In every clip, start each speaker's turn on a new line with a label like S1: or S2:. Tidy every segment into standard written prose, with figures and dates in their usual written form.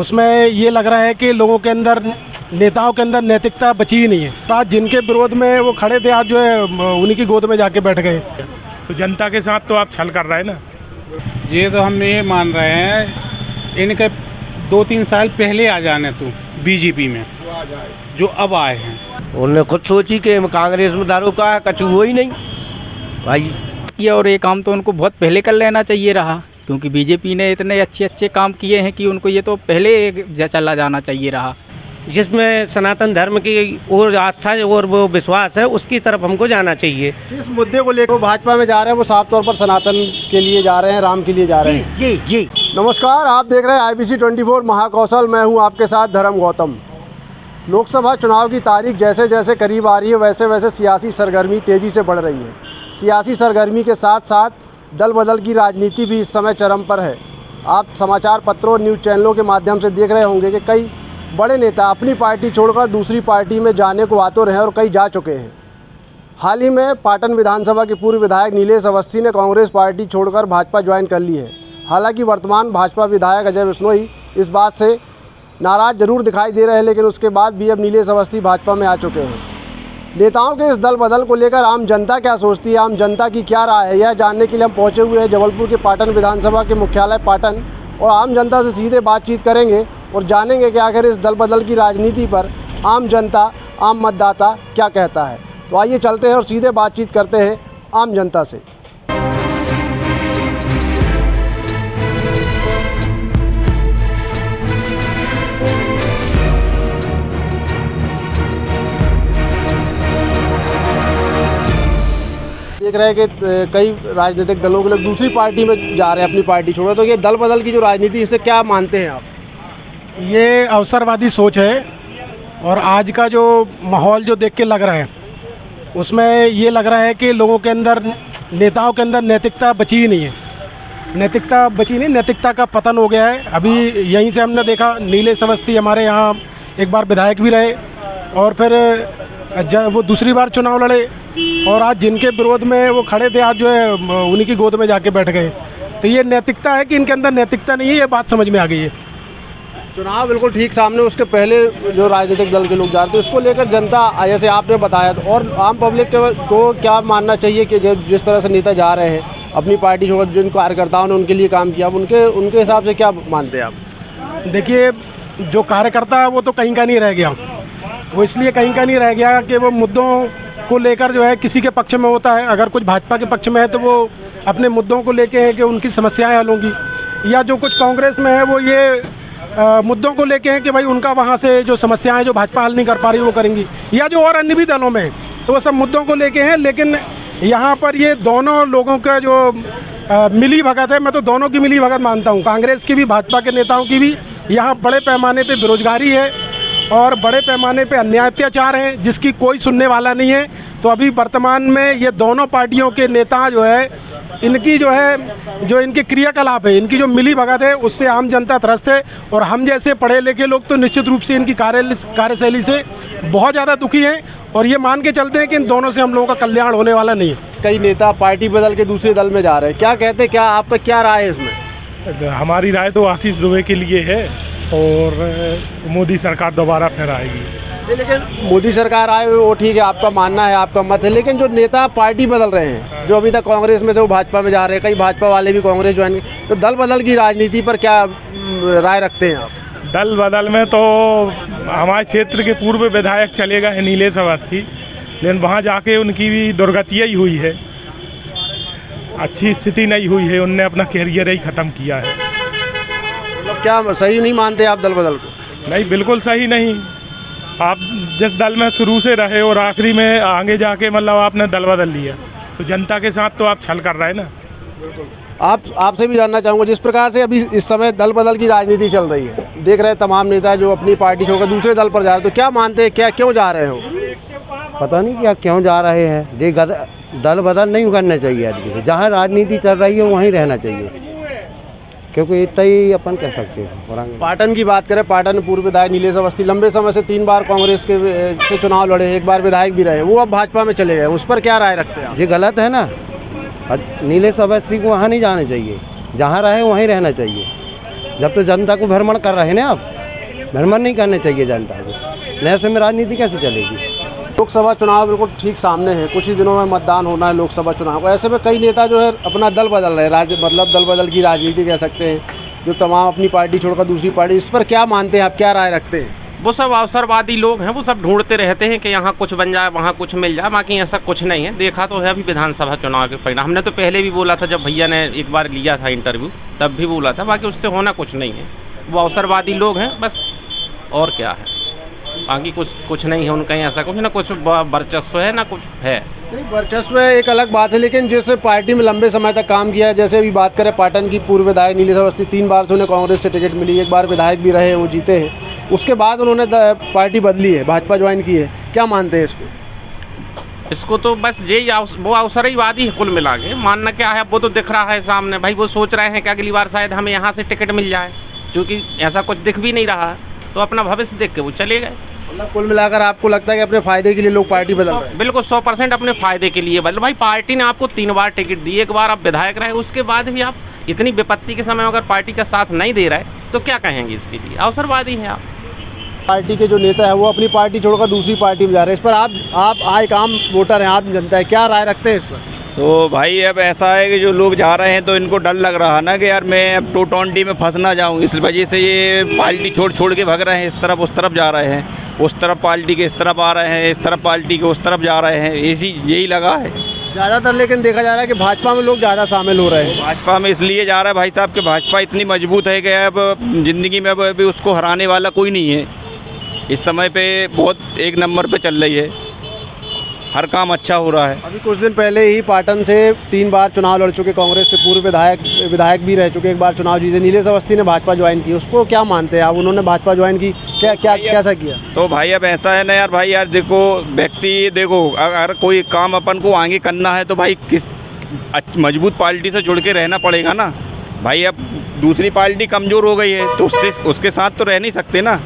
S1: उसमें ये लग रहा है कि लोगों के अंदर, नेताओं के अंदर नैतिकता बची ही नहीं है। आज जिनके विरोध में वो खड़े थे, आज जो है उन्हीं की गोद में जाके बैठ गए।
S2: तो जनता के साथ तो आप छल कर रहे हैं ना।
S3: ये तो हम ये मान रहे हैं इनके 2-3 साल पहले आ जाने तो बीजेपी में जो अब आए हैं।
S4: उन्होंने खुद सोची कि कांग्रेस में दारू का कछु हो ही नहीं भाई।
S5: और ये काम तो उनको बहुत पहले कर लेना चाहिए रहा, क्योंकि बीजेपी ने इतने अच्छे काम किए हैं कि उनको ये तो पहले चला जाना चाहिए रहा।
S4: जिसमें सनातन धर्म की और आस्था और वो विश्वास है, उसकी तरफ हमको जाना चाहिए।
S1: इस मुद्दे को लेकर वो भाजपा में जा रहे हैं, वो साफ तौर पर सनातन के लिए जा रहे हैं, राम के लिए जा रहे हैं।
S4: जी जी।
S1: नमस्कार, आप देख रहे हैं IBC 24 महाकौशल। मैं हूं आपके साथ धर्म गौतम। लोकसभा चुनाव की तारीख जैसे जैसे करीब आ रही है, वैसे वैसे सियासी सरगर्मी तेज़ी से बढ़ रही है। सियासी सरगर्मी के साथ साथ दल बदल की राजनीति भी इस समय चरम पर है। आप समाचार पत्रों और न्यूज़ चैनलों के माध्यम से देख रहे होंगे कि कई बड़े नेता अपनी पार्टी छोड़कर दूसरी पार्टी में जाने को आतुर हैं और कई जा चुके हैं। हाल ही में पाटन विधानसभा के पूर्व विधायक नीलेश अवस्थी ने कांग्रेस पार्टी छोड़कर भाजपा ज्वाइन कर ली है। हालांकि वर्तमान भाजपा विधायक अजय बिश्नोई इस बात से नाराज़ जरूर दिखाई दे रहे हैं, लेकिन उसके बाद भी अब नीलेश अवस्थी भाजपा में आ चुके हैं। नेताओं के इस दल बदल को लेकर आम जनता क्या सोचती है, आम जनता की क्या राय है, यह जानने के लिए हम पहुँचे हुए हैं जबलपुर के पाटन विधानसभा के मुख्यालय पाटन, और आम जनता से सीधे बातचीत करेंगे और जानेंगे कि आखिर इस दल बदल की राजनीति पर आम जनता, आम मतदाता क्या कहता है। तो आइए चलते हैं और सीधे बातचीत करते हैं आम जनता से। देख रहे हैं कि कई राजनीतिक दलों के लोग दूसरी पार्टी में जा रहे हैं, अपनी पार्टी छोड़ो। तो ये दल बदल की जो राजनीति, इसे क्या मानते हैं आप? ये अवसरवादी सोच है, और आज का जो माहौल जो देख के लग रहा है, उसमें ये लग रहा है कि लोगों के अंदर, नेताओं के अंदर नैतिकता बची ही नहीं है। नैतिकता बची नहीं, नैतिकता का पतन हो गया है। अभी यहीं से हमने देखा, नीलेश अवस्थी हमारे यहाँ एक बार विधायक भी रहे और फिर जब वो दूसरी बार चुनाव लड़े, और आज जिनके विरोध में वो खड़े थे, आज जो है उन्हीं की गोद में जाके बैठ गए। तो ये नैतिकता है कि इनके अंदर नैतिकता नहीं है, ये बात समझ में आ गई है। चुनाव बिल्कुल ठीक सामने, उसके पहले जो राजनीतिक दल के लोग जा रहे थे, उसको लेकर जनता, जैसे आपने बताया, और आम पब्लिक को क्या मानना चाहिए कि जिस तरह से नेता जा रहे हैं अपनी पार्टी छोड़, जिन कार्यकर्ताओं ने उनके लिए काम किया, उनके हिसाब से क्या मानते हैं आप? देखिए, जो कार्यकर्ता है वो तो कहीं का नहीं रह गया। वो इसलिए कहीं का नहीं रह गया कि वो मुद्दों को लेकर जो है किसी के पक्ष में होता है। अगर कुछ भाजपा के पक्ष में है तो वो अपने मुद्दों को लेके है कि उनकी समस्याएं हल होंगी, या जो कुछ कांग्रेस में है वो ये मुद्दों को लेके हैं कि भाई उनका वहाँ से जो समस्याएं जो भाजपा हल नहीं कर पा रही वो करेंगी, या जो और अन्य भी दलों में तो वो सब मुद्दों को लेके हैं। लेकिन यहाँ पर ये दोनों लोगों का जो मिली भगत है, मैं तो दोनों की मिली भगत मानता हूँ, कांग्रेस की भी, भाजपा के नेताओं की भी। यहाँ बड़े पैमाने पर बेरोजगारी है और बड़े पैमाने पे अन्याय अत्याचार हैं, जिसकी कोई सुनने वाला नहीं है। तो अभी वर्तमान में ये दोनों पार्टियों के नेता जो है, इनकी जो इनके क्रियाकलाप है, इनकी जो मिली भगत है, उससे आम जनता त्रस्त है। और हम जैसे पढ़े लिखे लोग तो निश्चित रूप से इनकी कार्यशैली से बहुत ज़्यादा दुखी हैं, और ये मान के चलते हैं कि इन दोनों से हम लोगों का कल्याण होने वाला नहीं है। कई नेता पार्टी बदल के दूसरे दल में जा रहे हैं, क्या कहते हैं, क्या आपका क्या राय है इसमें?
S2: हमारी राय तो आशीष दुबे के लिए है, और मोदी सरकार दोबारा फिर आएगी।
S1: लेकिन मोदी सरकार आए वो ठीक है, आपका मानना है, आपका मत है, लेकिन जो नेता पार्टी बदल रहे हैं, जो अभी तक कांग्रेस में थे वो भाजपा में जा रहे हैं, कई भाजपा वाले भी कांग्रेस ज्वाइन, तो दल बदल की राजनीति पर क्या राय रखते हैं आप?
S2: दल बदल में तो हमारे क्षेत्र के पूर्व विधायक चले गए हैं नीलेश अवस्थी, लेकिन वहाँ जाके उनकी भी दुर्गति ही हुई है, अच्छी स्थिति नहीं हुई है, उनने अपना कैरियर ही ख़त्म किया है।
S1: मतलब क्या सही नहीं मानते आप दल बदल को?
S2: नहीं, बिल्कुल सही नहीं। आप जिस दल में शुरू से रहे और आखिरी में आगे जाके मतलब आपने दल बदल लिया, तो जनता के साथ तो आप छल कर रहे हैं ना।
S1: आपसे भी जानना चाहूँगा, जिस प्रकार से अभी इस समय दल बदल की राजनीति चल रही है, देख रहे हैं तमाम नेता जो अपनी पार्टी छोड़कर दूसरे दल पर जा रहे हैं, तो क्या मानते हैं, क्या क्यों जा रहे हो?
S4: पता नहीं क्या क्यों जा रहे हैं। ये दल बदल नहीं करना चाहिए आदमी को, जहाँ राजनीति चल रही है वहीं रहना चाहिए, क्योंकि इतना ही अपन कह सकते हैं।
S1: पाटन की बात करें, पाटन पूर्व विधायक नीलेश अवस्थी लंबे समय से 3 बार कांग्रेस के से चुनाव लड़े, एक बार विधायक भी रहे, वो अब भाजपा में चले गए, उस पर क्या राय रखते हैं?
S4: ये गलत है ना, नीलेश अवस्थी को वहाँ नहीं जाना चाहिए, जहाँ रहे वहीं रहना चाहिए। जब तो जनता को भ्रमण कर रहे हैं ना आप, भ्रमण नहीं करने चाहिए जनता को, नहीं ऐसे में राजनीति कैसे चलेगी।
S1: लोकसभा चुनाव बिल्कुल ठीक सामने है, कुछ ही दिनों में मतदान होना है लोकसभा चुनाव को। ऐसे में कई नेता जो है अपना दल बदल रहे हैं, मतलब दल बदल की राजनीति कह सकते हैं, जो तमाम अपनी पार्टी छोड़कर दूसरी पार्टी। इस पर क्या मानते हैं आप, क्या राय रखते हैं?
S6: वो सब अवसरवादी लोग हैं, वो सब ढूंढते रहते हैं कि यहाँ कुछ बन जाए, वहाँ कुछ मिल जाए, बाकी ऐसा कुछ नहीं है। देखा तो है अभी विधानसभा चुनाव के परिणाम, हमने तो पहले भी बोला था, जब भैया ने एक बार लिया था इंटरव्यू तब भी बोला था, बाकी उससे होना कुछ नहीं है। वो अवसरवादी लोग हैं बस, और क्या है, बाकी कुछ नहीं है उनका। ऐसा कुछ ना कुछ वर्चस्व है ना कुछ है।
S1: नहीं, वर्चस्व एक अलग बात है, लेकिन जिस पार्टी में लंबे समय तक काम किया है, जैसे अभी बात करें पाटन की पूर्व विधायक नीलेश अवस्थी, 3 बार से उन्हें कांग्रेस से टिकट मिली, 1 बार विधायक भी रहे, वो जीते हैं। उसके बाद उन्होंने पार्टी बदली है, भाजपा ज्वाइन की है, क्या मानते हैं
S6: इसको? तो बस यही वो अवसरवादी है कुल मिला के। मानना क्या है, वो तो दिख रहा है सामने भाई। वो सोच रहे हैं कि अगली बार शायद हमें यहाँ से टिकट मिल जाए, क्योंकि ऐसा कुछ दिख भी नहीं रहा, तो अपना भविष्य देख के वो चले गए।
S1: मतलब कुल मिलाकर आपको लगता है कि अपने फायदे के लिए लोग पार्टी बदल रहे हैं?
S6: बिल्कुल 100% अपने फायदे के लिए बदल। भाई पार्टी ने आपको 3 बार टिकट दी, 1 बार आप विधायक रहे, उसके बाद भी आप इतनी विपत्ति के समय अगर पार्टी का साथ नहीं दे रहा है तो क्या कहेंगे इसके लिए? अवसरवादी हैं आप।
S1: पार्टी के जो नेता है वो अपनी पार्टी छोड़कर दूसरी पार्टी में जा रहे हैं, इस पर आप एक आम वोटर हैं, आप जनता है, क्या राय रखते हैं इस पर?
S7: तो भाई अब ऐसा है कि जो लोग जा रहे हैं तो इनको डर लग रहा है ना कि यार मैं अब 220 में फंस ना जाऊँ, इस वजह से ये पार्टी छोड़ के भाग रहे हैं, इस तरफ उस तरफ जा रहे हैं, उस तरफ पार्टी के इस तरफ आ रहे हैं, इस तरफ पार्टी के उस तरफ जा रहे हैं, यही लगा है
S1: ज़्यादातर। लेकिन देखा जा रहा है कि भाजपा में लोग ज़्यादा शामिल हो रहे हैं।
S7: भाजपा में इसलिए जा रहा है भाई साहब कि भाजपा इतनी मजबूत है कि अब ज़िंदगी में अब अभी उसको हराने वाला कोई नहीं है। इस समय पे बहुत 1 नंबर पे चल रही है, हर काम अच्छा हो रहा है।
S1: अभी कुछ दिन पहले ही पाटन से 3 बार चुनाव लड़ चुके कांग्रेस से पूर्व विधायक भी रह चुके, 1 बार चुनाव जीते, नीलेश अवस्थी ने भाजपा ज्वाइन की, उसको क्या मानते हैं आप? उन्होंने भाजपा ज्वाइन की, कैसा किया?
S7: तो भाई अब ऐसा है ना यार, भाई यार देखो व्यक्ति, देखो अगर कोई काम अपन को आगे करना है तो भाई किस मजबूत पार्टी से जुड़ के रहना पड़ेगा ना भाई। अब दूसरी पार्टी कमज़ोर हो गई है तो उसके साथ तो रह नहीं सकते ना।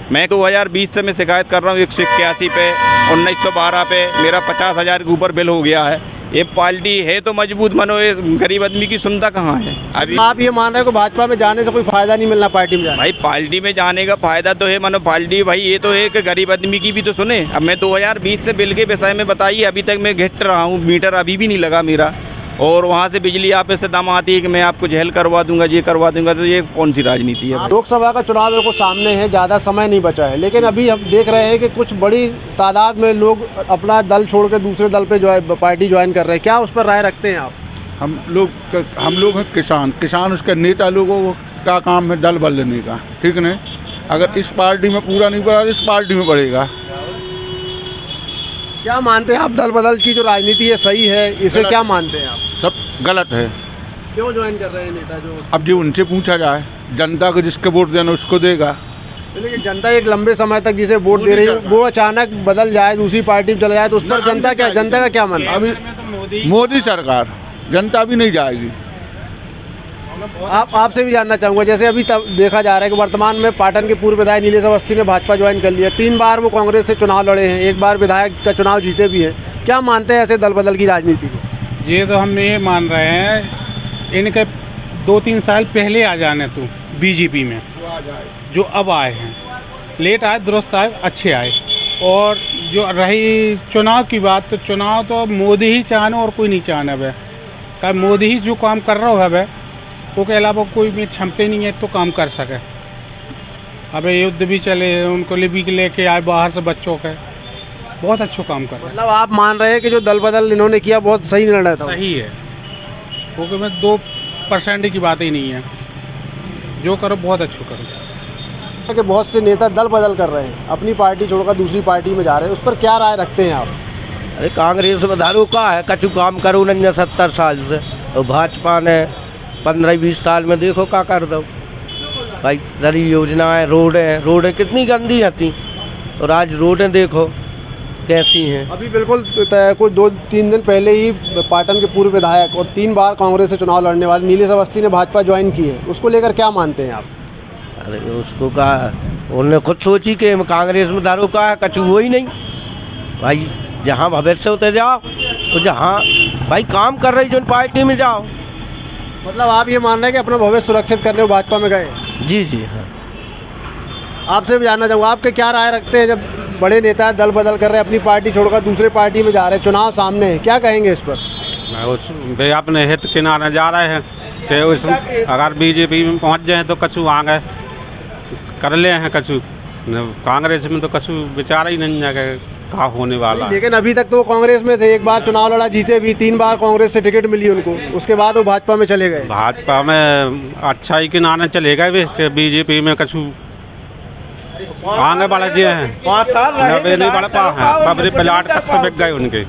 S7: मैं 2020 से मैं शिकायत कर रहा हूँ, 181 पे, 1912 पे मेरा 50,000 के ऊपर बिल हो गया है। ये पार्टी है तो मजबूत, मनो ये गरीब आदमी की सुनता कहाँ है अभी।
S1: आप ये मान रहे हो कि भाजपा में जाने से कोई फ़ायदा नहीं मिलना पार्टी में जाने?
S7: भाई पार्टी में जाने का फ़ायदा तो है, मनो पार्टी भाई ये तो है कि गरीब आदमी की भी तो सुने। अब मैं 2020 से बिल के विषय में बताइए, अभी तक मैं घिट रहा हूँ, मीटर अभी भी नहीं लगा मेरा, और वहाँ से बिजली ऑफिस से दम आती है कि मैं आपको जहल करवा दूंगा, ये करवा दूंगा। तो ये कौन सी राजनीति है?
S1: लोकसभा का चुनाव बिल्कुल सामने है, ज़्यादा समय नहीं बचा है, लेकिन अभी हम देख रहे हैं कि कुछ बड़ी तादाद में लोग अपना दल छोड़ के दूसरे दल पे पार्टी ज्वाइन कर रहे हैं, क्या उस पर राय रखते हैं आप?
S8: हम लोग हैं किसान उसके नेता लोगों का काम है दल बदलने का, ठीक नहीं? अगर इस पार्टी में पूरा नहीं पड़ा तो इस पार्टी में पड़ेगा।
S1: क्या मानते हैं आप, दल बदल की जो राजनीति है सही है, इसे क्या मानते हैं आप?
S8: सब गलत है।
S1: क्यों ज्वाइन कर रहे हैं नेता जो?
S8: अब जो उनसे पूछा जाए, जनता को जिसके वोट देना उसको देगा।
S1: लेकिन जनता एक लंबे समय तक जिसे वोट दे रही है वो अचानक बदल जाए, दूसरी पार्टी में चला जाए, तो उस पर जनता का क्या मानना?
S8: अभी मोदी सरकार, जनता भी नहीं जाएगी।
S1: आपसे भी जानना चाहूँगा, जैसे अभी तब देखा जा रहा है कि वर्तमान में पाटन के पूर्व विधायक नीलेश अवस्थी ने भाजपा ज्वाइन कर लिया, 3 बार वो कांग्रेस से चुनाव लड़े हैं, 1 बार विधायक का चुनाव जीते भी हैं, क्या मानते हैं ऐसे दल बदल की राजनीति को?
S3: ये तो हम ये मान रहे हैं, इनके 2-3 साल पहले आ जाने तो बीजेपी में, जो अब आए हैं, लेट आए, दुरुस्त आए, अच्छे आए। और जो रही चुनाव की बात, तो चुनाव तो मोदी ही चाहने और कोई नहीं चाहने। अब क्या मोदी ही जो काम कर रहा है अब, उसके अलावा कोई में क्षमता नहीं है तो काम कर सके। अब युद्ध भी चले, उनको भी लेके आए बाहर से बच्चों के, बहुत अच्छा काम कर रहे हैं।
S1: मतलब आप मान रहे हैं कि जो दल बदल इन्होंने किया बहुत सही निर्णय था?
S3: सही है, क्योंकि मैं 2% की बात ही नहीं है, जो करो बहुत अच्छा करो।
S1: कि बहुत से नेता दल बदल कर रहे हैं, अपनी पार्टी छोड़कर दूसरी पार्टी में जा रहे हैं, उस पर क्या राय रखते हैं आप?
S4: अरे कांग्रेस में दारू का है, कछु काम करो नहीं 70 साल से, और भाजपा ने 15-20 साल में देखो क्या कर दो भाई। नई योजनाएँ, रोडें कितनी गंदी आती, और आज रोडें देखो कैसी हैं।
S1: अभी बिल्कुल कुछ 2-3 दिन पहले ही पाटन के पूर्व विधायक और 3 बार कांग्रेस से चुनाव लड़ने वाले नीलेश अवस्थी ने भाजपा ज्वाइन की है, उसको लेकर क्या मानते हैं आप?
S4: अरे उसको कहा, उन्होंने खुद सोची कि कांग्रेस में दारू का है, कछु हो ही नहीं भाई। जहाँ भविष्य होते जाओ, तो जहाँ भाई काम कर रही जो पार्टी में जाओ।
S1: मतलब आप ये मान रहे हैं कि अपना भविष्य सुरक्षित करने को भाजपा में गए?
S4: जी जी हाँ।
S1: आपसे भी जानना चाहूँगा, आपके क्या राय रखते हैं जब बड़े नेता दल बदल कर रहे हैं, अपनी पार्टी छोड़कर दूसरे पार्टी में जा रहे हैं, चुनाव सामने है, क्या कहेंगे इस पर?
S3: उस वे अपने हित किनारे जा रहे हैं कि उस अगर बीजेपी में पहुंच जाए तो कछु आगे कर ले हैं, कछु कांग्रेस में तो कछु विचार ही नहीं है का होने वाला।
S1: लेकिन अभी तक तो वो कांग्रेस में थे, एक बार चुनाव लड़ा, जीते भी, 3 बार कांग्रेस से टिकट मिली उनको, उसके बाद वो भाजपा में चले गए।
S3: भाजपा में अच्छा ही किनारे चले गए वे कि बीजेपी में कछु आगे बढ़ गए हैं,
S4: 5 साल
S3: नबे नहीं बढ़ पा हैं, सब प्लाट तक तो बिक गए उनके।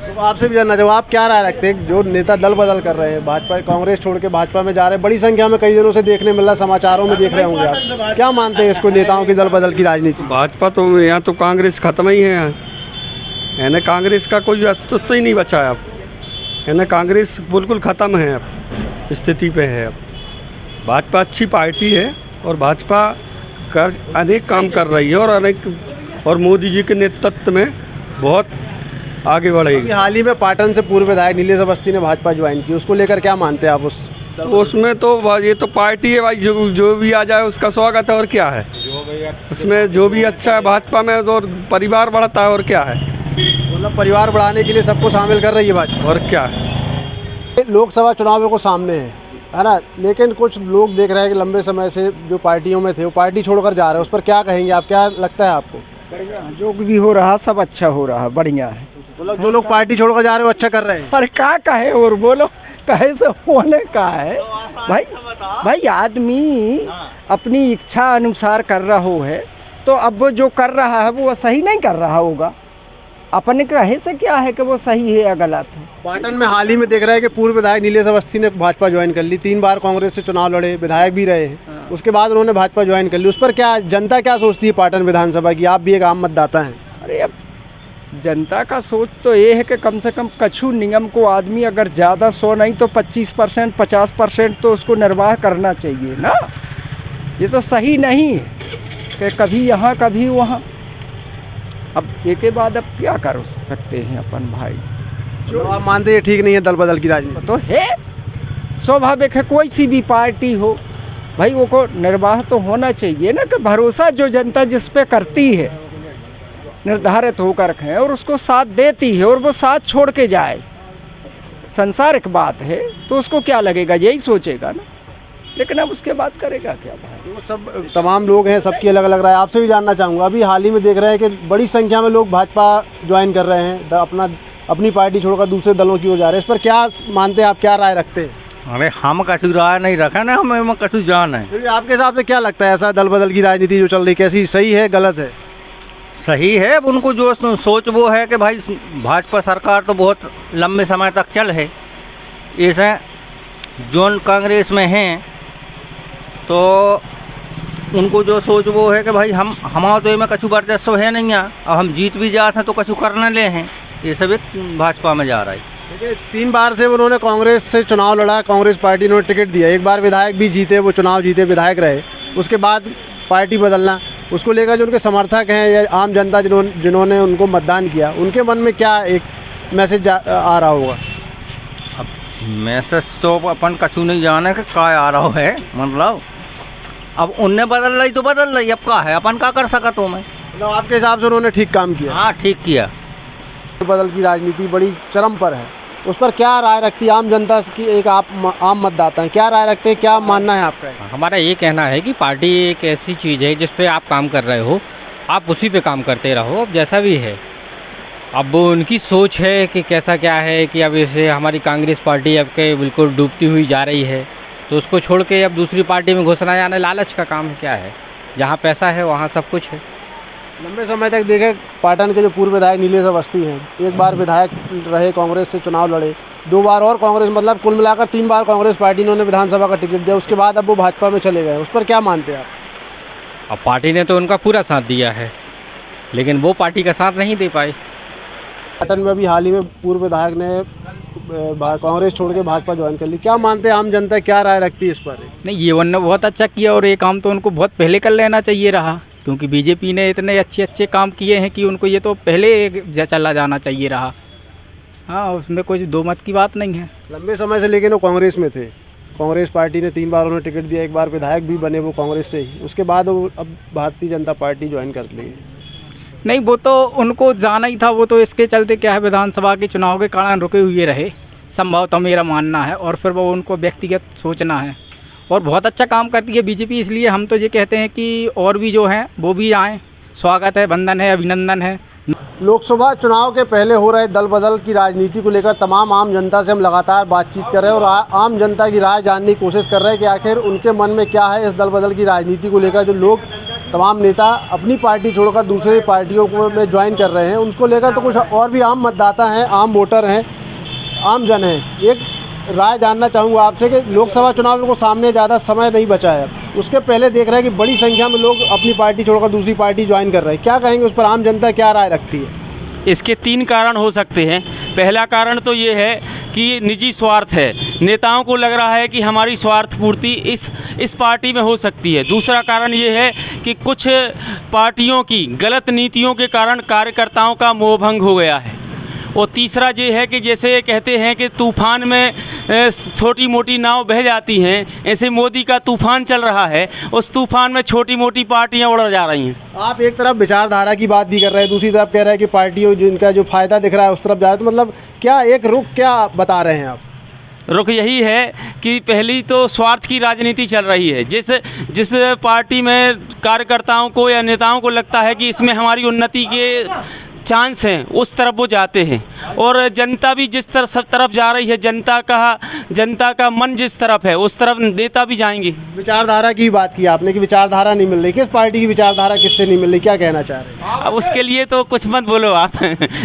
S1: तो आपसे भी जानना चाहूँ, आप क्या राय रखते हैं जो नेता दल बदल कर रहे हैं, भाजपा कांग्रेस छोड़ के भाजपा में जा रहे हैं, बड़ी संख्या में कई दिनों से देखने मिल रहा, समाचारों में देख रहे होंगे आप, क्या मानते हैं इसको, नेताओं की दल बदल की राजनीति?
S9: भाजपा तो यहाँ तो कांग्रेस खत्म ही है, यानी कांग्रेस का कोई अस्तित्व ही नहीं बचा है अब, यानी कांग्रेस बिल्कुल ख़त्म है अब, स्थिति पे है अब। भाजपा अच्छी पार्टी है और भाजपा कर अनेक काम कर रही है और मोदी जी के नेतृत्व में बहुत आगे बढ़ेगी।
S1: हाल ही में पाटन से पूर्व विधायक नीलेश अवस्थी ने भाजपा ज्वाइन की, उसको लेकर क्या मानते हैं आप?
S9: तो उसमें तो ये तो पार्टी है भाई, जो भी आ जाए उसका स्वागत है, और क्या है उसमें जो भी अच्छा है भाजपा में, और परिवार बढ़ता है, और क्या है,
S1: मतलब परिवार बढ़ाने के लिए सबको शामिल कर रही है भाजपा,
S9: और क्या है।
S1: लोकसभा चुनाव को सामने है ना, लेकिन कुछ लोग देख रहे हैं कि लंबे समय से जो पार्टियों में थे वो पार्टी छोड़कर जा रहे हैं, उस पर क्या कहेंगे आप, क्या लगता है आपको?
S10: जो भी हो रहा सब अच्छा हो रहा, बढ़िया है।
S1: मतलब जो लोग पार्टी छोड़कर जा रहे हैं वो अच्छा कर रहे हैं।
S10: अरे क्या कहे और बोलो, कहे से होने का है भाई। भाई आदमी अपनी इच्छा अनुसार कर रहा हो है, तो अब वो जो कर रहा है वो सही नहीं कर रहा होगा, अपने कहे से क्या है कि वो सही है या गलत है।
S1: पाटन में हाल ही में देख रहे हैं कि पूर्व विधायक नीलेश अवस्थी ने भाजपा ज्वाइन कर ली, 3 बार कांग्रेस से चुनाव लड़े, विधायक भी रहे हैं, उसके बाद उन्होंने भाजपा ज्वाइन कर ली, उस पर क्या जनता क्या सोचती है पाटन विधानसभा की? आप भी एक आम मतदाता हैं।
S10: अरे अब जनता का सोच तो ये है कि कम से कम कछु नियम को आदमी अगर ज़्यादा 100 नहीं तो 25% 50% तो उसको निर्वाह करना चाहिए ना। ये तो सही नहीं है कि कभी यहाँ कभी वहाँ। अब एक के बाद अब क्या कर सकते हैं अपन भाई,
S1: जो आप मानते हैं ठीक नहीं है दल बदल की राजनीति?
S10: तो है स्वाभाविक है, कोई सी भी पार्टी हो भाई वो को निर्वाह तो होना चाहिए ना, कि भरोसा जो जनता जिस पे करती है निर्धारित होकर रखें और उसको साथ देती है और वो साथ छोड़ के जाए, संसारिक बात है, तो उसको क्या लगेगा, यही सोचेगा ना। लेकिन अब उसके बाद करेगा क्या भाई?
S1: वो सब तमाम लोग हैं, सबकी अलग अलग राय। आपसे भी जानना चाहूँगा, अभी हाल ही में देख रहे हैं कि बड़ी संख्या में लोग भाजपा ज्वाइन कर रहे हैं, अपनी पार्टी छोड़कर दूसरे दलों की ओर जा रहे हैं, इस पर क्या मानते हैं आप, क्या राय रखते हैं?
S4: अरे हम कछु राय नहीं रखा ना, हमें कछु जान है।
S1: फिर आपके हिसाब से क्या लगता है, ऐसा दल बदल की राजनीति जो चल रही कैसी, सही है गलत है?
S4: सही है, अब उनको जो सोच वो है कि भाई भाजपा सरकार तो बहुत लंबे समय तक चल है, ऐसे जोन कांग्रेस में हैं तो उनको जो सोच वो है कि भाई हमारा तो ये में कछु वर्चस्व है नहीं है, अब हम जीत भी जाते हैं तो कछु करने ले हैं, ये सब एक भाजपा में जा रहा है।
S1: देखिए 3 बार से उन्होंने कांग्रेस से चुनाव लड़ा, कांग्रेस पार्टी ने टिकट दिया, एक बार विधायक भी जीते, वो चुनाव जीते, विधायक रहे, उसके बाद पार्टी बदलना, उसको लेकर जो उनके समर्थक हैं या आम जनता जिन्होंने उनको मतदान किया, उनके मन में क्या एक मैसेज आ रहा होगा?
S4: अब मैसेज तो अपन कछु नहीं जाने कि क्या आ रहा है, मतलब अब उनने बदल रही तो बदल रही, अब क्या है, अपन क्या कर सका तो मैं।
S1: मतलब आपके हिसाब से उन्होंने ठीक काम किया?
S4: हाँ ठीक किया।
S1: बदल की राजनीति बड़ी चरम पर है, उस पर क्या राय रखती है आम जनता की? एक आप आम मतदाता हैं, क्या राय रखते हैं, क्या मानना है आपका?
S5: हमारा ये कहना है कि पार्टी एक ऐसी चीज़ है जिस पे आप काम कर रहे हो, आप उसी पे काम करते रहो, अब जैसा भी है। अब उनकी सोच है कि कैसा क्या है कि अब जैसे हमारी कांग्रेस पार्टी अब के बिल्कुल डूबती हुई जा रही है, तो उसको छोड़ के अब दूसरी पार्टी में घुसना जाना लालच का काम है, क्या है, जहाँ पैसा है वहाँ सब कुछ है।
S1: लंबे समय तक देखें पाटन के जो पूर्व विधायक नीलेश अवस्थी हैं, एक बार विधायक रहे, कांग्रेस से चुनाव लड़े, 2 बार और कांग्रेस, मतलब कुल मिलाकर 3 बार कांग्रेस पार्टी ने उन्हें विधानसभा का टिकट दिया, उसके बाद अब वो भाजपा में चले गए, उस पर क्या मानते हैं आप?
S5: अब पार्टी ने तो उनका पूरा साथ दिया है, लेकिन वो पार्टी का साथ नहीं दे पाए।
S1: पाटन में अभी हाल ही में पूर्व विधायक ने कांग्रेस छोड़ के भाजपा ज्वाइन कर ली, क्या मानते हैं आम जनता, क्या राय रखती है इस पर?
S5: नहीं, ये उन्होंने बहुत अच्छा किया और ये काम तो उनको बहुत पहले कर लेना चाहिए रहा, क्योंकि बीजेपी ने इतने अच्छे काम किए हैं कि उनको ये तो पहले चला जाना चाहिए रहा। हाँ, उसमें कोई दो मत की बात नहीं है।
S1: लंबे समय से लेकिन वो कांग्रेस में थे, कांग्रेस पार्टी ने 3 बार उन्हें टिकट दिया, 1 बार विधायक भी बने वो कांग्रेस से ही, उसके बाद वो अब भारतीय जनता पार्टी ज्वाइन कर ली।
S11: नहीं, वो तो उनको जाना ही था, वो तो इसके चलते क्या है विधानसभा के चुनाव के कारण रुके हुए रहे संभवतः मेरा मानना है, और फिर वो उनको व्यक्तिगत सोचना है। और बहुत अच्छा काम करती है बीजेपी, इसलिए हम तो ये कहते हैं कि और भी जो हैं वो भी आएँ, स्वागत है, वंदन है, अभिनंदन है।
S1: लोकसभा चुनाव के पहले हो रहे दल बदल की राजनीति को लेकर तमाम आम जनता से हम लगातार बातचीत कर रहे हैं और आम जनता की राय जानने की कोशिश कर रहे हैं कि आखिर उनके मन में क्या है इस दल बदल की राजनीति को लेकर। जो लोग तमाम नेता अपनी पार्टी छोड़कर दूसरी पार्टियों को में ज्वाइन कर रहे हैं, उसको लेकर तो कुछ और भी आम मतदाता हैं, आम वोटर हैं, आम जन हैं। एक राय जानना चाहूँगा आपसे कि लोकसभा चुनाव को सामने ज़्यादा समय नहीं बचा है, उसके पहले देख रहे हैं कि बड़ी संख्या में लोग अपनी पार्टी छोड़कर दूसरी पार्टी ज्वाइन कर रहे हैं, क्या कहेंगे उस पर? आम जनता क्या राय रखती है?
S12: इसके 3 कारण हो सकते हैं। पहला कारण तो ये है कि निजी स्वार्थ है, नेताओं को लग रहा है कि हमारी स्वार्थ पूर्ति इस पार्टी में हो सकती है। दूसरा कारण ये है कि कुछ पार्टियों की गलत नीतियों के कारण कार्यकर्ताओं का मोहभंग हो गया है। और तीसरा ये है कि जैसे कहते हैं कि तूफ़ान में छोटी मोटी नाव बह जाती हैं, ऐसे मोदी का तूफ़ान चल रहा है, उस तूफ़ान में छोटी मोटी पार्टियां उड़ जा रही हैं।
S1: आप एक तरफ विचारधारा की बात भी कर रहे हैं, दूसरी तरफ कह रहे हैं कि पार्टियों जिनका जो फ़ायदा दिख रहा है उस तरफ जा रहे हैं, तो मतलब क्या एक रुख क्या बता रहे हैं आप?
S12: रुख यही है कि पहली तो स्वार्थ की राजनीति चल रही है। जिस पार्टी में कार्यकर्ताओं को या नेताओं को लगता है कि इसमें हमारी उन्नति के चांस हैं, उस तरफ वो जाते हैं। और जनता भी जिस तरफ जा रही है, जनता का मन जिस तरफ है उस तरफ नेता भी जाएंगे।
S1: विचारधारा की बात की आपने कि विचारधारा नहीं मिल रही, किस पार्टी की विचारधारा किससे नहीं मिल रही, क्या कहना चाह रहे हैं?
S12: अब उसके लिए तो कुछ मत बोलो आप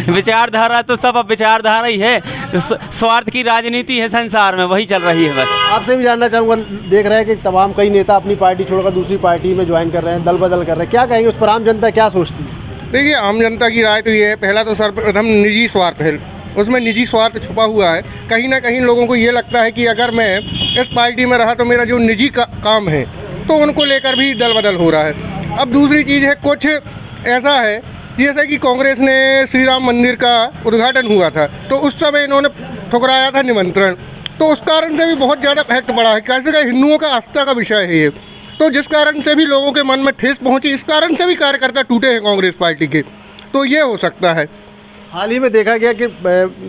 S12: विचारधारा तो सब अब विचारधारा ही है, स्वार्थ की राजनीति है संसार में, वही चल रही है बस।
S1: आपसे भी जानना चाहूँगा, देख रहे हैं कि तमाम कई नेता अपनी पार्टी छोड़कर दूसरी पार्टी में ज्वाइन कर रहे हैं, दल बदल कर रहे हैं, क्या कहेंगे उस पर? आम जनता क्या सोचती है?
S13: देखिए, आम जनता की राय तो ये है, पहला तो सर्वप्रथम निजी स्वार्थ है, उसमें निजी स्वार्थ छुपा हुआ है। कहीं ना कहीं लोगों को ये लगता है कि अगर मैं इस पार्टी में रहा तो मेरा जो निजी काम है तो उनको लेकर भी दल बदल हो रहा है। अब दूसरी चीज़ है, कुछ ऐसा है जैसे कि कांग्रेस ने श्री राम मंदिर का उद्घाटन हुआ था तो उस समय इन्होंने ठुकराया था निमंत्रण, तो उस कारण से भी बहुत ज़्यादा इफेक्ट पड़ा है। कैसे का हिंदुओं का आस्था का विषय है ये, तो जिस कारण से भी लोगों के मन में ठेस पहुंची, इस कारण से भी कार्यकर्ता टूटे हैं कांग्रेस पार्टी के, तो ये हो सकता है।
S1: हाल ही में देखा गया कि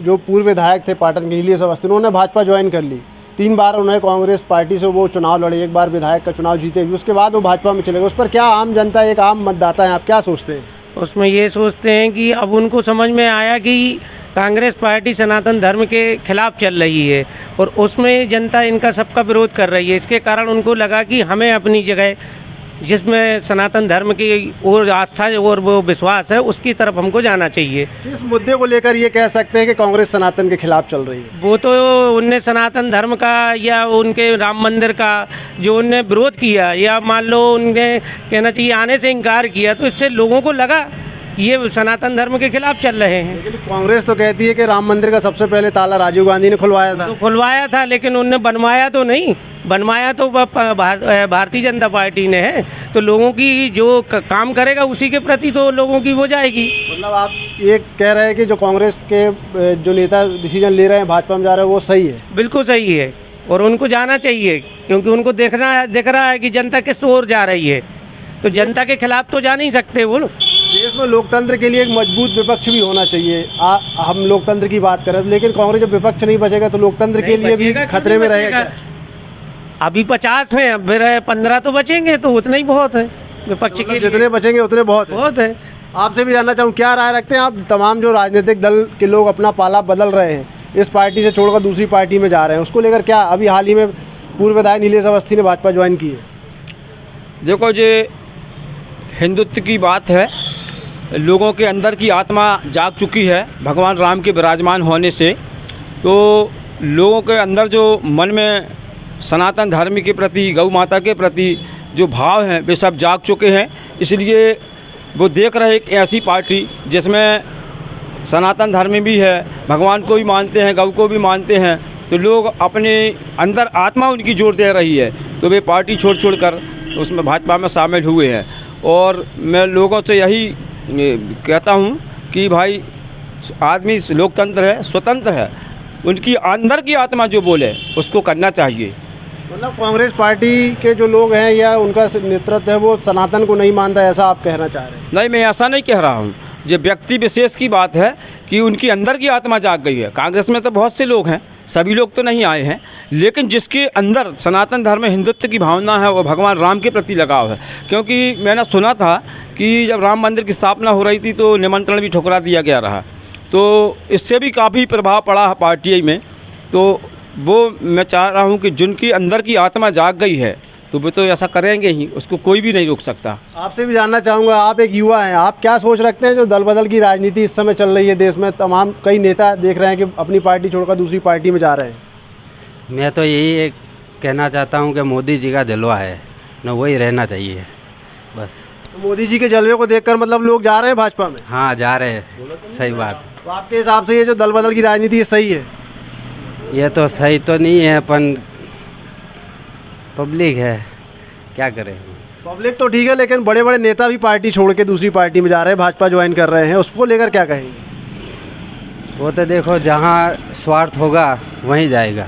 S1: जो पूर्व विधायक थे पाटन के नीलेश अवस्थी, उन्होंने भाजपा ज्वाइन कर ली, 3 बार उन्हें कांग्रेस पार्टी से वो चुनाव लड़े, 1 बार विधायक का चुनाव जीते भी, उसके बाद वो भाजपा में चले गए। उस पर क्या आम जनता, एक आम मतदाता है, आप क्या सोचते हैं?
S14: उसमें ये सोचते हैं कि अब उनको समझ में आया कि कांग्रेस पार्टी सनातन धर्म के खिलाफ चल रही है और उसमें जनता इनका सबका विरोध कर रही है। इसके कारण उनको लगा कि हमें अपनी जगह जिसमें सनातन धर्म की और आस्था और वो विश्वास है उसकी तरफ हमको जाना चाहिए।
S1: इस मुद्दे को लेकर ये कह सकते हैं कि कांग्रेस सनातन के खिलाफ चल रही है?
S14: वो तो उनने सनातन धर्म का या उनके राम मंदिर का जो उनने विरोध किया या मान लो उनने कहना चाहिए आने से इनकार किया, तो इससे लोगों को लगा ये सनातन धर्म के खिलाफ चल रहे हैं।
S1: लेकिन कांग्रेस तो कहती है कि राम मंदिर का सबसे पहले ताला राजीव गांधी ने खुलवाया था।
S14: तो खुलवाया था, लेकिन उनने बनवाया तो नहीं, बनवाया तो भारतीय जनता पार्टी ने है। तो लोगों की जो काम करेगा उसी के प्रति तो लोगों की वो जाएगी।
S1: मतलब आप ये कह रहे हैं कि जो कांग्रेस के जो नेता डिसीजन ले रहे हैं भाजपा में जा रहे हैं वो सही है?
S14: बिल्कुल सही है और उनको जाना चाहिए, क्योंकि उनको दिख रहा है कि जनता किस ओर जा रही है, तो जनता के खिलाफ तो जा नहीं सकते वो।
S1: देश में लोकतंत्र के लिए एक मजबूत विपक्ष भी होना चाहिए। हम लोकतंत्र की बात करें, लेकिन कांग्रेस जब विपक्ष नहीं बचेगा तो लोकतंत्र के लिए भी खतरे में रहेगा।
S14: अभी 50 हैं, अब 15 तो बचेंगे, तो उतना ही बहुत है विपक्ष के।
S1: जितने बचेंगे उतने बहुत है। आपसे भी जानना चाहूँ, क्या राय रखते हैं आप? तमाम जो राजनीतिक दल के लोग अपना पाला बदल रहे हैं, इस पार्टी से छोड़कर दूसरी पार्टी में जा रहे हैं, उसको लेकर क्या? अभी हाल ही में पूर्व विधायक नीलेश अवस्थी ने भाजपा ज्वाइन की है।
S15: देखो, ये हिंदुत्व की बात है, लोगों के अंदर की आत्मा जाग चुकी है भगवान राम के विराजमान होने से, तो लोगों के अंदर जो मन में सनातन धर्म के प्रति, गौ माता के प्रति जो भाव हैं वे सब जाग चुके हैं। इसलिए वो देख रहे एक ऐसी पार्टी जिसमें सनातन धर्म भी है, भगवान को भी मानते हैं, गौ को भी मानते हैं, तो लोग अपने अंदर आत्मा उनकी जोर दे रही है, तो वे पार्टी छोड़ कर उसमें भाजपा में शामिल हुए हैं। और मैं लोगों से यही कहता हूँ कि भाई आदमी लोकतंत्र है, स्वतंत्र है, उनकी अंदर की आत्मा जो बोले उसको करना चाहिए।
S1: मतलब कांग्रेस पार्टी के जो लोग हैं या उनका नेतृत्व है वो सनातन को नहीं मानता, ऐसा आप कहना चाह रहे हैं?
S15: नहीं, मैं ऐसा नहीं कह रहा हूँ। जो व्यक्ति विशेष की बात है कि उनकी अंदर की आत्मा जाग गई है। कांग्रेस में तो बहुत से लोग हैं, सभी लोग तो नहीं आए हैं, लेकिन जिसके अंदर सनातन धर्म हिंदुत्व की भावना है, वो भगवान राम के प्रति लगाव है। क्योंकि मैंने सुना था कि जब राम मंदिर की स्थापना हो रही थी तो निमंत्रण भी ठुकरा दिया गया रहा, तो इससे भी काफ़ी प्रभाव पड़ा है पार्टी में। तो वो मैं चाह रहा हूँ कि जिनकी अंदर की आत्मा जाग गई है तो वो तो ऐसा करेंगे ही, उसको कोई भी नहीं रोक सकता।
S1: आपसे भी जानना चाहूँगा, आप एक युवा हैं, आप क्या सोच रखते हैं जो दल बदल की राजनीति इस समय चल रही है देश में? तमाम कई नेता देख रहे हैं कि अपनी पार्टी छोड़कर दूसरी पार्टी में जा रहे हैं।
S16: मैं तो यही एक कहना चाहता हूँ कि मोदी जी का जलवा है ना, वही रहना चाहिए बस।
S1: तो मोदी जी के जलवे को देखकर मतलब लोग जा रहे हैं भाजपा में?
S16: हाँ, जा रहे हैं, सही बात।
S1: तो आपके हिसाब से ये जो दल बदल की राजनीति है सही है?
S16: ये तो सही तो नहीं है, पर पब्लिक है, क्या करें।
S1: पब्लिक तो ठीक है, लेकिन बड़े बड़े नेता भी पार्टी छोड़ के दूसरी पार्टी में जा रहे हैं, भाजपा ज्वाइन कर रहे हैं, उसको लेकर क्या कहेंगे?
S16: वो तो देखो, जहाँ स्वार्थ होगा वहीं जाएगा।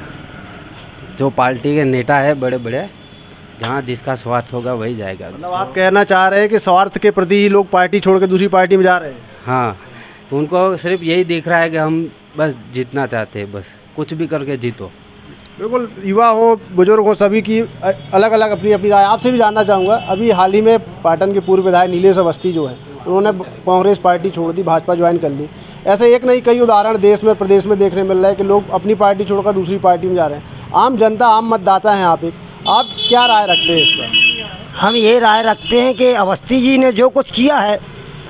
S16: जो पार्टी के नेता है बड़े बड़े, जहाँ जिसका स्वार्थ होगा वही जाएगा।
S1: मतलब आप कहना चाह रहे हैं कि स्वार्थ के प्रति ही लोग पार्टी छोड़ के दूसरी पार्टी में जा रहे हैं?
S16: हाँ, उनको सिर्फ यही दिख रहा है कि हम बस जीतना चाहते हैं, बस कुछ भी करके जीतो।
S1: बिल्कुल, युवा हो, बुजुर्ग हो, सभी की अलग अलग अपनी अपनी राय। आपसे भी जानना चाहूँगा, अभी हाल ही में पाटन के पूर्व विधायक नीलेश अवस्थी जो है, उन्होंने कांग्रेस पार्टी छोड़ दी, भाजपा ज्वाइन कर ली। ऐसे एक नहीं कई उदाहरण देश में, प्रदेश में देखने मिल रहा है कि लोग अपनी पार्टी छोड़कर दूसरी पार्टी में जा रहे हैं। आम जनता, आम मतदाता हैं आप क्या राय रखते हैं इस पर?
S17: हम ये राय रखते हैं कि अवस्थी जी ने जो कुछ किया है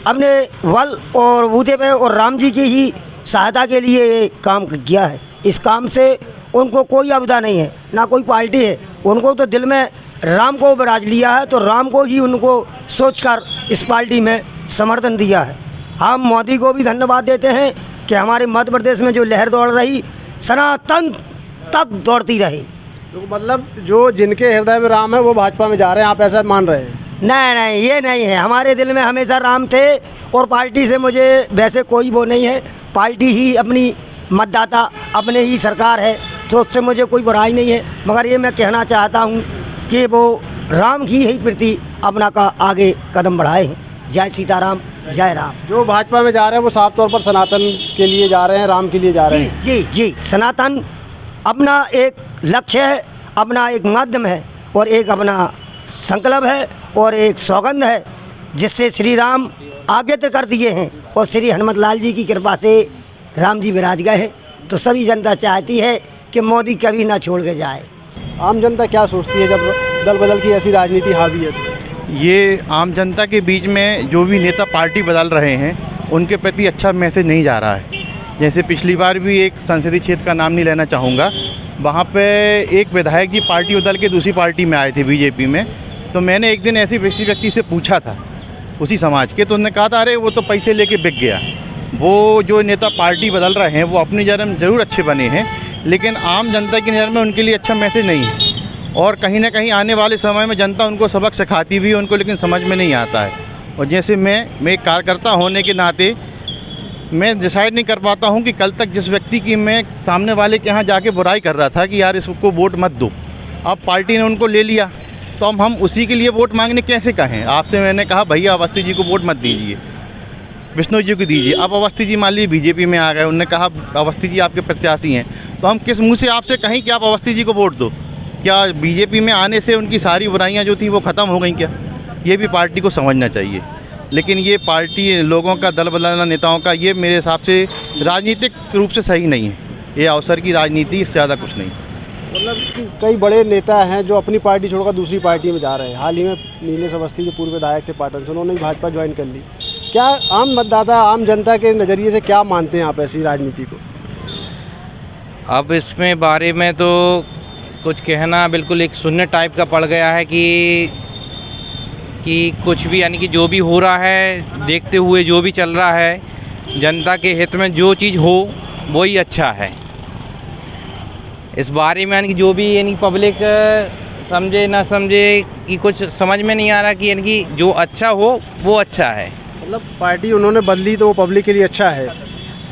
S17: अपने बल और बूते पे और राम जी की ही सहायता के लिए ये काम किया है। इस काम से उनको कोई आपदा नहीं है, ना कोई पार्टी है। उनको तो दिल में राम को बराज लिया है, तो राम को ही उनको सोचकर इस पार्टी में समर्थन दिया है। हम मोदी को भी धन्यवाद देते हैं कि हमारे मध्य प्रदेश में जो लहर दौड़ रही, सनातन तक दौड़ती रही।
S1: तो मतलब जो जिनके हृदय में राम है वो भाजपा में जा रहे हैं, आप ऐसा मान रहे हैं?
S17: नहीं नहीं, ये नहीं है। हमारे दिल में हमेशा राम थे और पार्टी से मुझे वैसे कोई वो नहीं है। पार्टी ही अपनी मतदाता, अपने ही सरकार है, तो उससे मुझे कोई बुराई नहीं है। मगर ये मैं कहना चाहता हूँ कि वो राम की ही प्रति अपना का आगे कदम बढ़ाए। जय सीताराम, जय राम।
S1: जो भाजपा में जा रहे हैं वो साफ तौर पर सनातन के लिए जा रहे हैं, राम के लिए जा रहे हैं।
S17: जी जी, सनातन अपना एक लक्ष्य है, अपना एक माध्यम है और एक अपना संकल्प है और एक सौगंध है, जिससे श्री राम आगे तक कर दिए हैं और श्री हनुमत लाल जी की कृपा से राम जी विराज गए हैं। तो सभी जनता चाहती है कि मोदी कभी ना छोड़ के जाए।
S1: आम जनता क्या सोचती है जब दल बदल की ऐसी राजनीति हावी है?
S18: ये आम जनता के बीच में जो भी नेता पार्टी बदल रहे हैं उनके प्रति अच्छा मैसेज नहीं जा रहा है। जैसे पिछली बार भी एक संसदीय क्षेत्र का नाम नहीं लेना चाहूँगा, वहाँ पे एक विधायक जी पार्टी बदल के दूसरी पार्टी में आए थे, बीजेपी में। तो मैंने एक दिन ऐसे व्यक्ति से पूछा था उसी समाज के, तो उन्होंने कहा था अरे वो तो पैसे लेके बिक गया। वो जो नेता पार्टी बदल रहे हैं वो अपनी नज़र में ज़रूर अच्छे बने हैं, लेकिन आम जनता की नज़र में उनके लिए अच्छा मैसेज नहीं है। और कहीं ना कहीं आने वाले समय में जनता उनको सबक सिखाती भी है उनको, लेकिन समझ में नहीं आता है। और जैसे मैं एक कार्यकर्ता होने के नाते मैं डिसाइड नहीं कर पाता हूं कि कल तक जिस व्यक्ति की मैं सामने वाले के यहाँ जाके बुराई कर रहा था कि यार इसको वोट मत दो, अब पार्टी ने उनको ले लिया, तो हम उसी के लिए वोट मांगने कैसे कहें? आपसे मैंने कहा भैया अवस्थी जी को वोट मत दीजिए, विष्णु जी को दीजिए। अब अवस्थी जी मान लीजिए बीजेपी में आ गए, उन्होंने कहा अवस्थी जी आपके प्रत्याशी हैं, तो हम किस मुँह से आपसे कहें कि आप अवस्थी जी को वोट दो? क्या बीजेपी में आने से उनकी सारी बुराइयाँ जो थी वो ख़त्म हो गई क्या? ये भी पार्टी को समझना चाहिए। लेकिन ये पार्टी लोगों का दल बदलना नेताओं का, ये मेरे हिसाब से राजनीतिक रूप से सही नहीं है। ये अवसर की राजनीति, इससे ज़्यादा कुछ नहीं।
S1: मतलब कई बड़े नेता हैं जो अपनी पार्टी छोड़कर दूसरी पार्टी में जा रहे हैं। हाल ही में नीलेश अवस्थी जो पूर्व विधायक थे पाटन से, उन्होंने भाजपा ज्वाइन कर ली। क्या आम मतदाता, आम जनता के नज़रिए से क्या मानते हैं आप ऐसी राजनीति को?
S19: अब इसमें बारे में तो कुछ कहना बिल्कुल एक शून्य टाइप का पड़ गया है कि कुछ भी, यानी कि जो भी हो रहा है देखते हुए जो भी चल रहा है, जनता के हित में जो चीज़ हो वही अच्छा है। इस बारे में यानी कि जो भी यानी पब्लिक समझे ना समझे कि कुछ समझ में नहीं आ रहा कि यानी कि जो अच्छा हो वो अच्छा है।
S1: मतलब पार्टी उन्होंने बदली तो वो पब्लिक के लिए अच्छा है।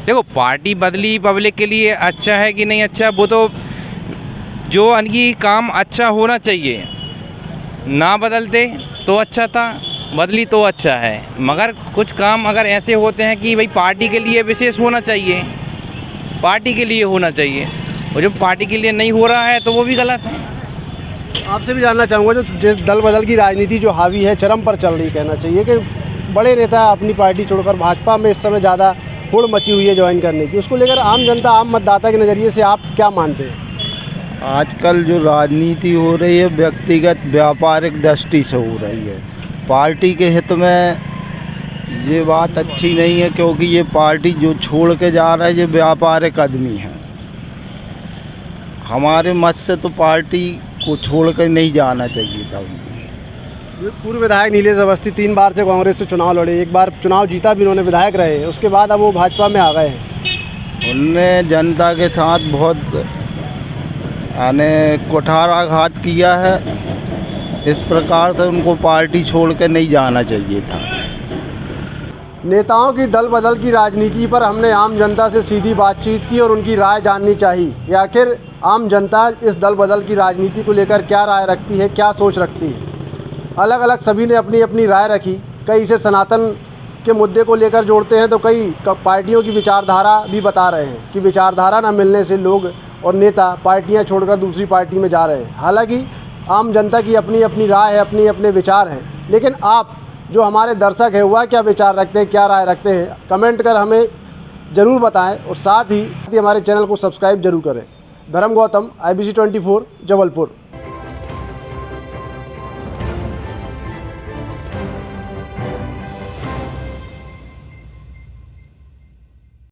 S19: देखो पार्टी बदली पब्लिक के लिए अच्छा है कि नहीं अच्छा, वो तो जो यानी काम अच्छा होना चाहिए, ना बदलते तो अच्छा था, बदली तो अच्छा है। मगर कुछ काम अगर ऐसे होते हैं कि भाई पार्टी के लिए विशेष होना चाहिए, पार्टी के लिए होना चाहिए, और जब पार्टी के लिए नहीं हो रहा है तो वो भी गलत है।
S1: आपसे भी जानना चाहूँगा, जो जिस दल बदल की राजनीति जो हावी है, चरम पर चल रही कहना चाहिए कि बड़े नेता अपनी पार्टी छोड़कर भाजपा में इस समय ज़्यादा होड़ मची हुई है ज्वाइन करने की, उसको लेकर आम जनता, आम मतदाता के नज़रिए से आप क्या मानते हैं?
S20: आजकल जो राजनीति हो रही है व्यक्तिगत व्यापारिक दृष्टि से हो रही है। पार्टी के हित में ये बात अच्छी नहीं है, क्योंकि ये पार्टी जो छोड़ के जा रहा है ये व्यापारिक आदमी है। हमारे मत से तो पार्टी को छोड़ कर नहीं जाना चाहिए था।
S1: पूर्व विधायक नीलेश अवस्थी 3 बार से कांग्रेस से चुनाव लड़े, एक बार चुनाव जीता भी, उन्होंने विधायक रहे, उसके बाद अब वो भाजपा में आ गए हैं।
S20: उनने जनता के साथ बहुत कुठाराघात किया है, इस प्रकार से उनको पार्टी छोड़ कर नहीं जाना चाहिए था।
S1: नेताओं की दल बदल की राजनीति पर हमने आम जनता से सीधी बातचीत की और उनकी राय जाननी चाहिए, या आखिर आम जनता इस दल बदल की राजनीति को लेकर क्या राय रखती है, क्या सोच रखती है। अलग अलग सभी ने अपनी अपनी राय रखी। कई इसे सनातन के मुद्दे को लेकर जोड़ते हैं, तो कई पार्टियों की विचारधारा भी बता रहे हैं कि विचारधारा न मिलने से लोग और नेता पार्टियां छोड़कर दूसरी पार्टी में जा रहे हैं। हालांकि आम जनता की अपनी अपनी राय है, अपने अपने विचार हैं, लेकिन आप जो हमारे दर्शक हैं वह क्या विचार रखते हैं, क्या राय रखते हैं, कमेंट कर हमें ज़रूर बताएं, और साथ ही हमारे चैनल को सब्सक्राइब जरूर करें। धर्म गौतम, IBC 24, जबलपुर।